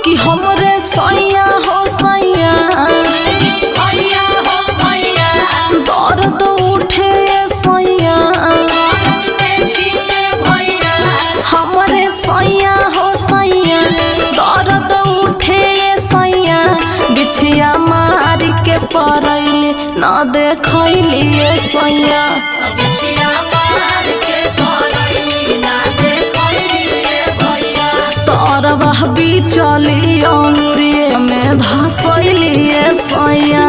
कि हमरे सैया हो सैया दर्द उठे सैया हमरे सैया हो सैया दर्द उठे सैया बिछिया मार के परैली ना देखैली सैया तरबह बिचली अंगुरिये में धसैली सैया।